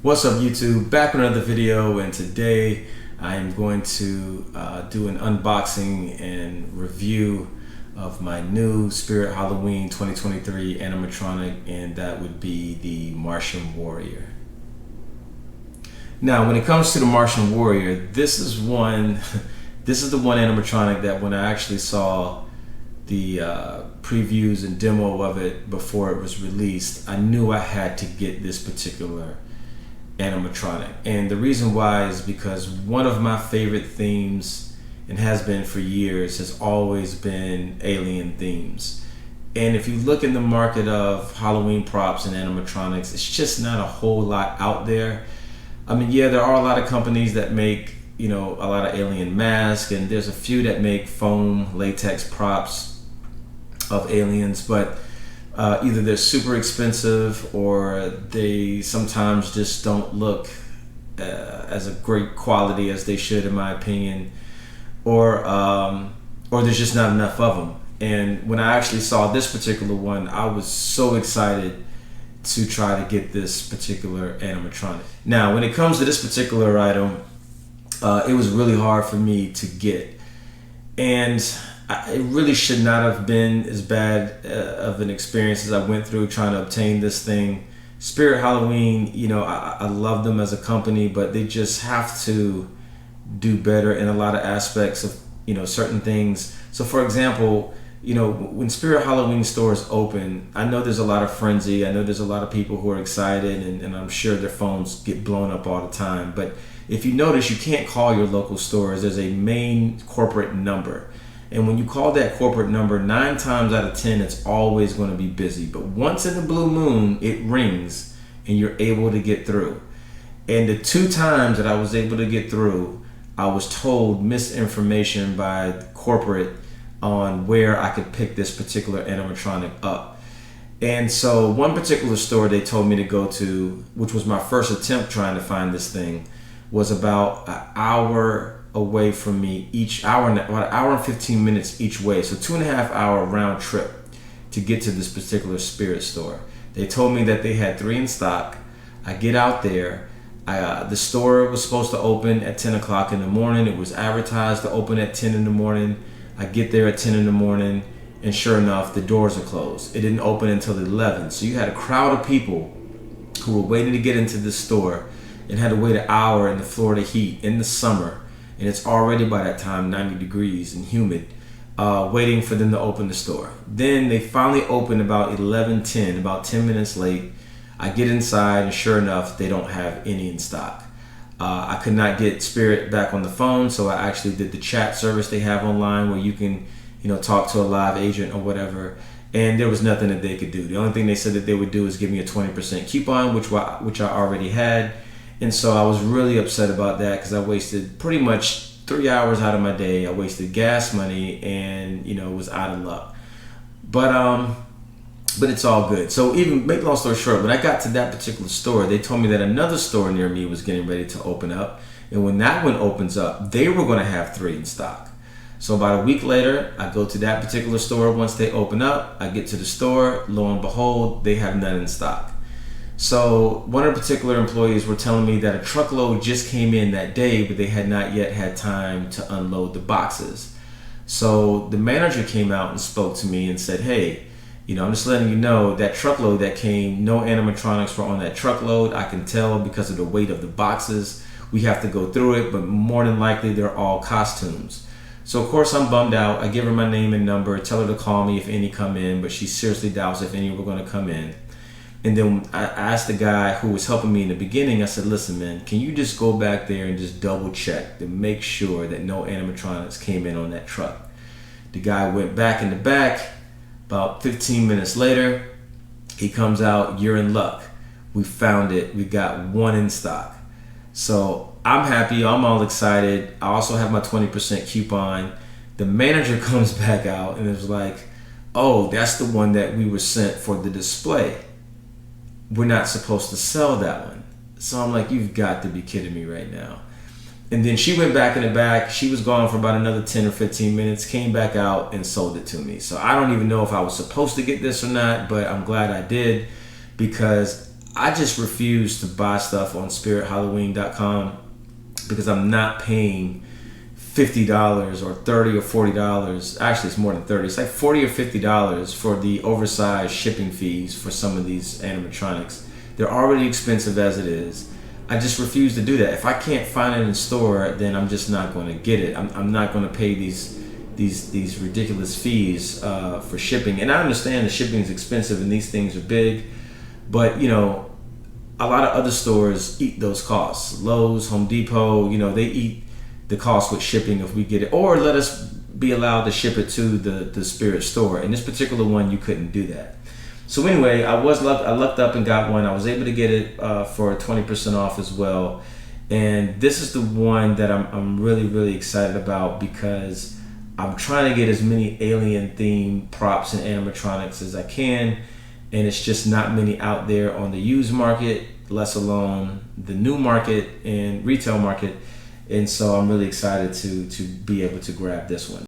What's up YouTube? Back with another video, and today I am going to do an unboxing and review of my new Spirit Halloween 2023 animatronic, and that would be the Martian Warrior. Now when it comes to the Martian Warrior, this is the one animatronic that when I actually saw the previews and demo of it before it was released, I knew I had to get this particular animatronic. And the reason why is because one of my favorite themes, and has been for years, has always been alien themes. And if you look in the market of Halloween props and animatronics, it's just not a whole lot out there. I mean, yeah, there are a lot of companies that make, you know, a lot of alien masks, and there's a few that make foam latex props of aliens, but either they're super expensive or they sometimes just don't look as a great quality as they should, in my opinion, or there's just not enough of them. And when I actually saw this particular one, I was so excited to try to get this particular animatronic. Now, when it comes to this particular item, it was really hard for me to get, and it really should not have been as bad of an experience as I went through trying to obtain this thing. Spirit Halloween, you know, I love them as a company, but they just have to do better in a lot of aspects of, you know, certain things. So for example, you know, when Spirit Halloween stores open, I know there's a lot of frenzy. I know there's a lot of people who are excited, and I'm sure their phones get blown up all the time. But if you notice, you can't call your local stores. There's a main corporate number. And when you call that corporate number, 9 times out of 10, it's always going to be busy. But once in the blue moon, it rings and you're able to get through. And the 2 times that I was able to get through, I was told misinformation by corporate on where I could pick this particular animatronic up. And so one particular store they told me to go to, which was my first attempt trying to find this thing, was about an hour away from me, about an hour and 15 minutes each way, so 2.5 hour round trip to get to this particular Spirit store. They told me that they had 3 in stock. I get out there, the store was supposed to open at 10 o'clock in the morning. It was advertised to open at 10 in the morning. I get there at 10 in the morning, and sure enough, the doors are closed. It didn't open until 11. So you had a crowd of people who were waiting to get into this store and had to wait an hour in the Florida heat in the summer, and it's already by that time 90 degrees and humid, waiting for them to open the store. Then they finally opened about 11:10, about 10 minutes late. I get inside, and sure enough, they don't have any in stock. I could not get Spirit back on the phone, so I actually did the chat service they have online where you can, you know, talk to a live agent or whatever, and there was nothing that they could do. The only thing they said that they would do is give me a 20% coupon, which I already had. And so I was really upset about that, because I wasted pretty much 3 hours out of my day. I wasted gas money, and, you know, was out of luck. But it's all good. So even, make long story short, when I got to that particular store, they told me that another store near me was getting ready to open up. And when that one opens up, they were going to have 3 in stock. So about a week later, I go to that particular store. Once they open up, I get to the store. Lo and behold, they have none in stock. So one of the particular employees were telling me that a truckload just came in that day, but they had not yet had time to unload the boxes. So the manager came out and spoke to me and said, hey, you know, I'm just letting you know that truckload that came, no animatronics were on that truckload. I can tell because of the weight of the boxes. We have to go through it, but more than likely they're all costumes. So of course I'm bummed out. I give her my name and number, tell her to call me if any come in, but she seriously doubts if any were going to come in. And then I asked the guy who was helping me in the beginning, I said, listen, man, can you just go back there and just double check to make sure that no animatronics came in on that truck? The guy went back in the back. About 15 minutes later, he comes out, you're in luck. We found it. We got 1 in stock. So I'm happy. I'm all excited. I also have my 20% coupon. The manager comes back out and is like, oh, that's the one that we were sent for the display. We're not supposed to sell that one. So I'm like, you've got to be kidding me right now. And then she went back in the back. She was gone for about another 10 or 15 minutes, came back out and sold it to me. So I don't even know if I was supposed to get this or not, but I'm glad I did, because I just refuse to buy stuff on spirithalloween.com because I'm not paying $50 or $30 or $40. Actually, it's more than 30. It's like $40 or $50 for the oversized shipping fees for some of these animatronics. They're already expensive as it is. I just refuse to do that. If I can't find it in store, then I'm just not going to get it. I'm not going to pay these ridiculous fees for shipping. And I understand the shipping is expensive and these things are big, but you know, a lot of other stores eat those costs. Lowe's, Home Depot, you know, they eat the cost with shipping if we get it, or let us be allowed to ship it to the Spirit store. In this particular one, you couldn't do that. So anyway, I lucked up and got one. I was able to get it for 20% off as well. And this is the one that I'm really excited about because I'm trying to get as many alien themed props and animatronics as I can. And it's just not many out there on the used market, less alone the new market and retail market. And so I'm really excited to be able to grab this one.